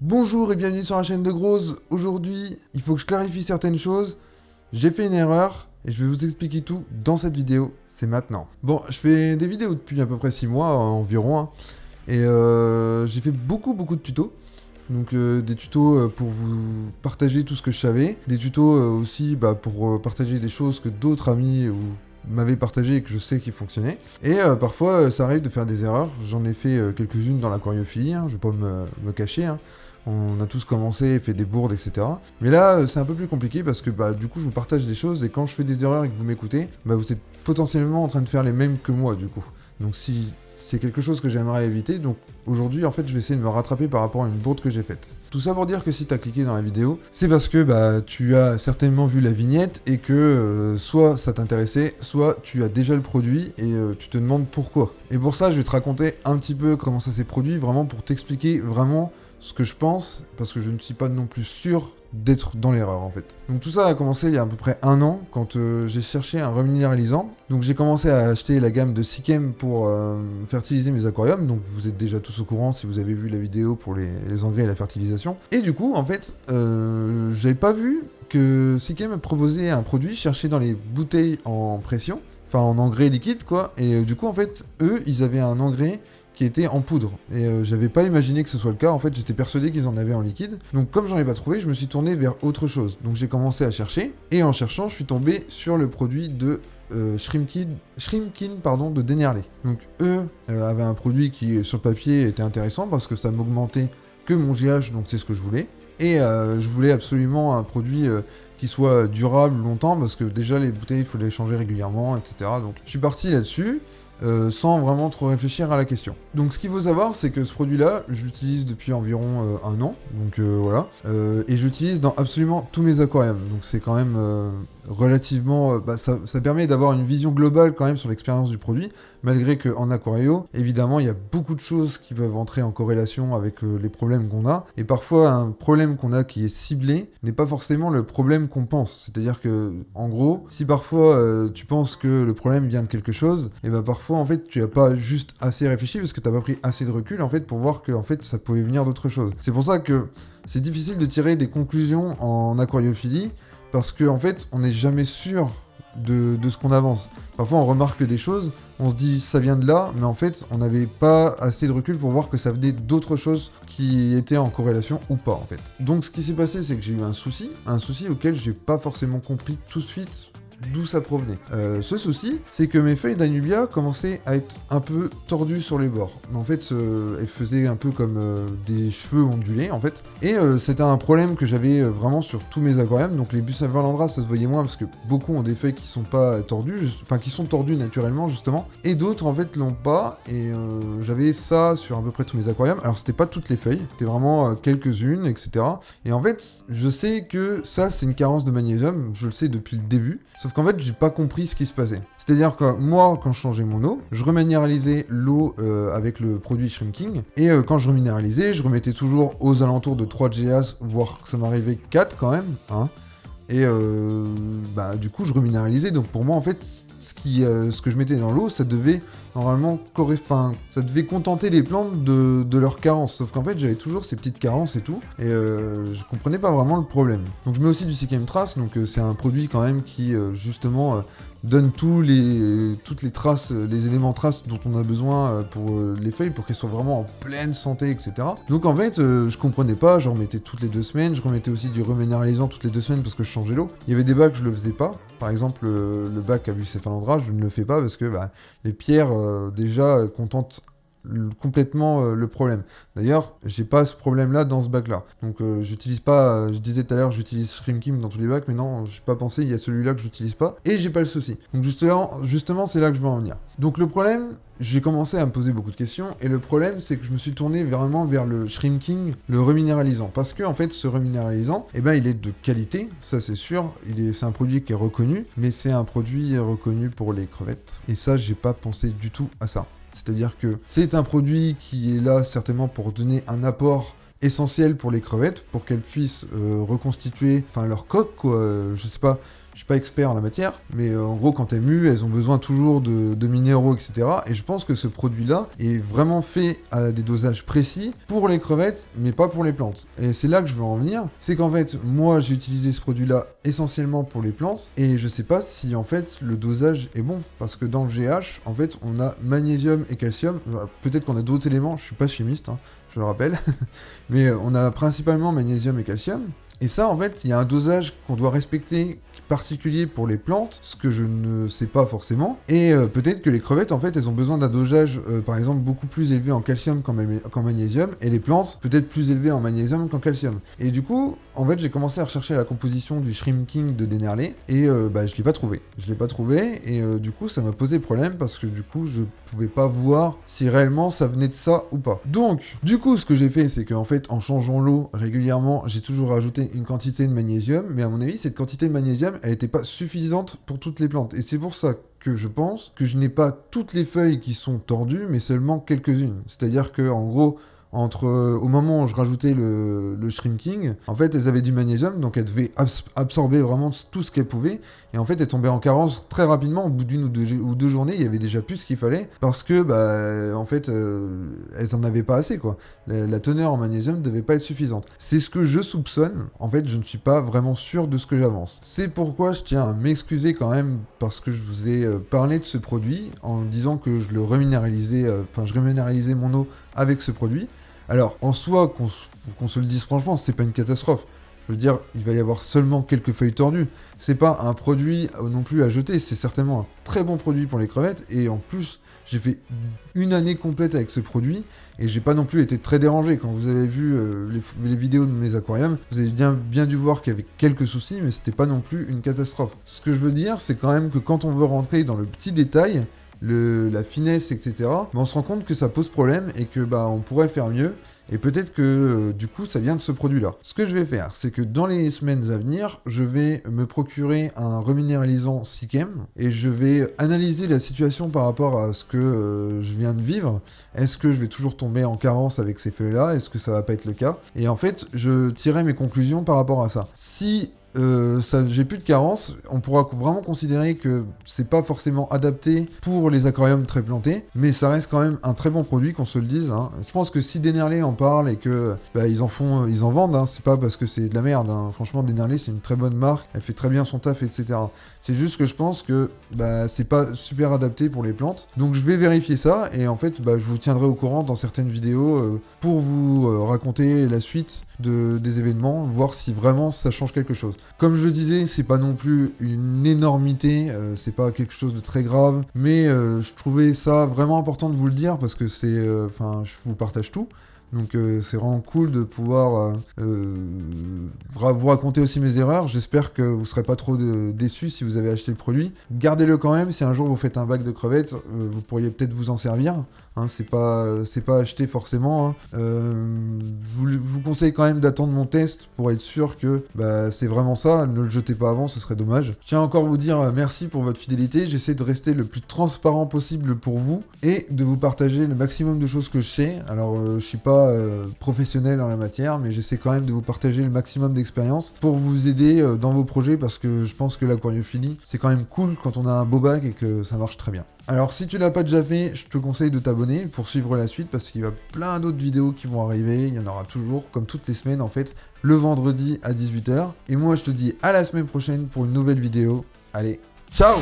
Bonjour et bienvenue sur la chaîne de Grose. Aujourd'hui, il faut que je clarifie certaines choses. J'ai fait une erreur et je vais vous expliquer tout dans cette vidéo. C'est maintenant. Bon, je fais des vidéos depuis à peu près 6 mois environ. Et j'ai fait beaucoup de tutos. Donc des tutos pour vous partager tout ce que je savais. Des tutos aussi pour partager des choses que d'autres amis ou m'avaient partagé et que je sais qui fonctionnaient. Et parfois ça arrive de faire des erreurs. J'en ai fait quelques-unes dans l'aquariophilie, je vais pas me cacher. On a tous commencé, fait des bourdes, etc. Mais là, c'est un peu plus compliqué parce que du coup, je vous partage des choses et quand je fais des erreurs et que vous m'écoutez, vous êtes potentiellement en train de faire les mêmes que moi, du coup. Donc si c'est quelque chose que j'aimerais éviter, donc aujourd'hui, en fait, je vais essayer de me rattraper par rapport à une bourde que j'ai faite. Tout ça pour dire que si t'as cliqué dans la vidéo, c'est parce que tu as certainement vu la vignette et que soit ça t'intéressait, soit tu as déjà le produit et tu te demandes pourquoi. Et pour ça, je vais te raconter un petit peu comment ça s'est produit, vraiment pour t'expliquer vraiment ce que je pense, parce que je ne suis pas non plus sûr d'être dans l'erreur en fait. Donc tout ça a commencé il y a à peu près 1 an, quand j'ai cherché un reminéralisant. Donc j'ai commencé à acheter la gamme de Sikkem pour fertiliser mes aquariums, donc vous êtes déjà tous au courant si vous avez vu la vidéo pour les engrais et la fertilisation. Et du coup, en fait, j'avais pas vu que Sikkem proposait un produit cherché dans les bouteilles en pression, enfin en engrais liquide quoi, et du coup en fait, eux, ils avaient un engrais qui était en poudre. Et j'avais pas imaginé que ce soit le cas, en fait j'étais persuadé qu'ils en avaient en liquide. Donc comme j'en ai pas trouvé, je me suis tourné vers autre chose. Donc j'ai commencé à chercher, et en cherchant, je suis tombé sur le produit de Shrimkin de Dennerley. Donc eux avaient un produit qui sur le papier était intéressant parce que ça m'augmentait que mon GH, donc c'est ce que je voulais. Et je voulais absolument un produit qui soit durable longtemps, parce que déjà les bouteilles, il faut les changer régulièrement, etc. Donc je suis parti là-dessus. Sans vraiment trop réfléchir à la question. Donc ce qu'il faut savoir, c'est que ce produit-là, je l'utilise depuis environ 1 an, donc voilà, et j'utilise dans absolument tous mes aquariums, donc c'est quand même relativement... ça permet d'avoir une vision globale quand même sur l'expérience du produit, malgré qu'en aquario, évidemment, il y a beaucoup de choses qui peuvent entrer en corrélation avec les problèmes qu'on a, et parfois un problème qu'on a qui est ciblé n'est pas forcément le problème qu'on pense. C'est-à-dire que, en gros, si parfois tu penses que le problème vient de quelque chose, et parfois en fait tu n'as pas juste assez réfléchi parce que tu n'as pas pris assez de recul en fait pour voir que en fait ça pouvait venir d'autre chose. C'est pour ça que c'est difficile de tirer des conclusions en aquariophilie, parce que en fait on n'est jamais sûr de ce qu'on avance. Parfois on remarque des choses, on se dit ça vient de là, mais en fait on n'avait pas assez de recul pour voir que ça venait d'autres choses qui étaient en corrélation ou pas en fait. Donc ce qui s'est passé, c'est que j'ai eu un souci auquel j'ai pas forcément compris tout de suite d'où ça provenait. Ce souci, c'est que mes feuilles d'Anubia commençaient à être un peu tordues sur les bords. En fait, elles faisaient un peu comme des cheveux ondulés, en fait. Et c'était un problème que j'avais vraiment sur tous mes aquariums. Donc les Bucephalandra, ça se voyait moins parce que beaucoup ont des feuilles qui sont pas tordues, enfin qui sont tordues naturellement, justement. Et d'autres, en fait, l'ont pas. Et j'avais ça sur à peu près tous mes aquariums. Alors c'était pas toutes les feuilles, c'était vraiment quelques-unes, etc. Et en fait, je sais que ça, c'est une carence de magnésium. Je le sais depuis le début. Sauf qu'en fait, j'ai pas compris ce qui se passait. C'est-à-dire que moi, quand je changeais mon eau, je reminéralisais l'eau avec le produit Shrimking. Et quand je reminéralisais, je remettais toujours aux alentours de 3 GAs, voire ça m'arrivait 4 quand même. Et du coup, je reminéralisais. Donc pour moi, en fait, ce que je mettais dans l'eau, ça devait normalement ça devait contenter les plantes de leurs carences. Sauf qu'en fait, j'avais toujours ces petites carences et tout, et je comprenais pas vraiment le problème. Donc je mets aussi du Sikkem Trace, donc c'est un produit quand même qui justement donne toutes les traces, les éléments traces dont on a besoin pour les feuilles, pour qu'elles soient vraiment en pleine santé, etc. Donc en fait, je comprenais pas, je remettais toutes les 2 semaines, je remettais aussi du reminéralisant toutes les 2 semaines parce que je changeais l'eau. Il y avait des bacs, je le faisais pas. Par exemple, le bac à Bucephalandra, je ne le fais pas parce que les pierres déjà contentent complètement le problème. D'ailleurs, j'ai pas ce problème-là dans ce bac-là. Donc j'utilise pas, je disais tout à l'heure, j'utilise Shrimkim dans tous les bacs, mais non, j'ai pas pensé, il y a celui-là que j'utilise pas, et j'ai pas le souci. Donc justement, c'est là que je veux en venir. Donc le problème, j'ai commencé à me poser beaucoup de questions, et le problème, c'est que je me suis tourné vraiment vers le Shrimking, le reminéralisant, parce que en fait, ce reminéralisant, il est de qualité, ça c'est sûr, c'est un produit qui est reconnu, mais c'est un produit reconnu pour les crevettes, et ça, j'ai pas pensé du tout à ça. C'est-à-dire que c'est un produit qui est là certainement pour donner un apport essentiel pour les crevettes, pour qu'elles puissent reconstituer leur coque, quoi. Je sais pas, je suis pas expert en la matière, mais en gros, quand elles muent, elles ont besoin toujours de minéraux, etc. Et je pense que ce produit-là est vraiment fait à des dosages précis pour les crevettes, mais pas pour les plantes. Et c'est là que je veux en venir. C'est qu'en fait, moi, j'ai utilisé ce produit-là essentiellement pour les plantes, et je sais pas si en fait le dosage est bon, parce que dans le GH, en fait, on a magnésium et calcium. Peut-être qu'on a d'autres éléments. Je suis pas chimiste, hein, je le rappelle, mais on a principalement magnésium et calcium. Et ça, en fait, il y a un dosage qu'on doit respecter particulier pour les plantes, ce que je ne sais pas forcément. Et peut-être que les crevettes, en fait, elles ont besoin d'un dosage, par exemple, beaucoup plus élevé en calcium qu'en magnésium, et les plantes, peut-être plus élevé en magnésium qu'en calcium. Et du coup, en fait, j'ai commencé à rechercher la composition du Shrimp King de Dennerlé, et je l'ai pas trouvé. Je l'ai pas trouvé, et du coup, ça m'a posé problème, parce que du coup, je pouvais pas voir si réellement ça venait de ça ou pas. Donc, du coup, ce que j'ai fait, c'est qu'en fait, en changeant l'eau régulièrement, j'ai toujours rajouté une quantité de magnésium, mais à mon avis, cette quantité de magnésium, elle n'était pas suffisante pour toutes les plantes. Et c'est pour ça que je pense que je n'ai pas toutes les feuilles qui sont tordues, mais seulement quelques-unes. C'est-à-dire que, en gros, au moment où je rajoutais le Shrimp King, en fait, elles avaient du magnésium, donc elles devaient absorber vraiment tout ce qu'elles pouvaient. Et en fait, elles tombaient en carence très rapidement. Au bout d'une ou deux journées, il y avait déjà plus ce qu'il fallait, parce que, en fait, elles en avaient pas assez, quoi. La teneur en magnésium ne devait pas être suffisante. C'est ce que je soupçonne. En fait, je ne suis pas vraiment sûr de ce que j'avance. C'est pourquoi je tiens à m'excuser quand même, parce que je vous ai parlé de ce produit, en disant que je reminéralisais mon eau avec ce produit. Alors, en soi, qu'on se le dise franchement, c'était pas une catastrophe. Je veux dire, il va y avoir seulement quelques feuilles tordues. C'est pas un produit non plus à jeter, c'est certainement un très bon produit pour les crevettes. Et en plus, j'ai fait une année complète avec ce produit et j'ai pas non plus été très dérangé. Quand vous avez vu les vidéos de mes aquariums, vous avez bien dû voir qu'il y avait quelques soucis, mais c'était pas non plus une catastrophe. Ce que je veux dire, c'est quand même que quand on veut rentrer dans le petit détail, la finesse, etc., mais on se rend compte que ça pose problème et que on pourrait faire mieux. Et peut-être que du coup ça vient de ce produit-là. Ce que je vais faire, c'est que dans les semaines à venir, je vais me procurer un reminéralisant Sichem et je vais analyser la situation par rapport à ce que je viens de vivre. Est-ce que je vais toujours tomber en carence avec ces feuilles-là? Est-ce que ça va pas être le cas? Et en fait, je tirerai mes conclusions par rapport à ça. Si j'ai plus de carence, on pourra vraiment considérer que c'est pas forcément adapté pour les aquariums très plantés, mais ça reste quand même un très bon produit, qu'on se le dise, hein. Je pense que si Dennerlé en parle et que ils en vendent, hein, c'est pas parce que c'est de la merde, hein. Franchement, Dennerlé c'est une très bonne marque, elle fait très bien son taf, etc. C'est juste que je pense que c'est pas super adapté pour les plantes, donc je vais vérifier ça et en fait je vous tiendrai au courant dans certaines vidéos pour vous raconter la suite des événements, voir si vraiment ça change quelque chose. Comme je le disais, c'est pas non plus une énormité, c'est pas quelque chose de très grave, mais je trouvais ça vraiment important de vous le dire parce que je vous partage tout. Donc c'est vraiment cool de pouvoir vous raconter aussi mes erreurs. J'espère que vous ne serez pas trop déçus si vous avez acheté le produit. Gardez-le quand même, si un jour vous faites un bac de crevettes, vous pourriez peut-être vous en servir. Hein, c'est pas acheté forcément. Hein. Je vous conseille quand même d'attendre mon test pour être sûr que c'est vraiment ça. Ne le jetez pas avant, ce serait dommage. Je tiens encore à vous dire merci pour votre fidélité. J'essaie de rester le plus transparent possible pour vous et de vous partager le maximum de choses que je sais. Alors je suis pas professionnel en la matière, mais j'essaie quand même de vous partager le maximum d'expérience pour vous aider dans vos projets, parce que je pense que l'aquariophilie, c'est quand même cool quand on a un beau bac et que ça marche très bien. Alors si tu l'as pas déjà fait, je te conseille de t'abonner pour suivre la suite, parce qu'il y a plein d'autres vidéos qui vont arriver, il y en aura toujours, comme toutes les semaines en fait, le vendredi à 18h. Et moi je te dis à la semaine prochaine pour une nouvelle vidéo. Allez, ciao!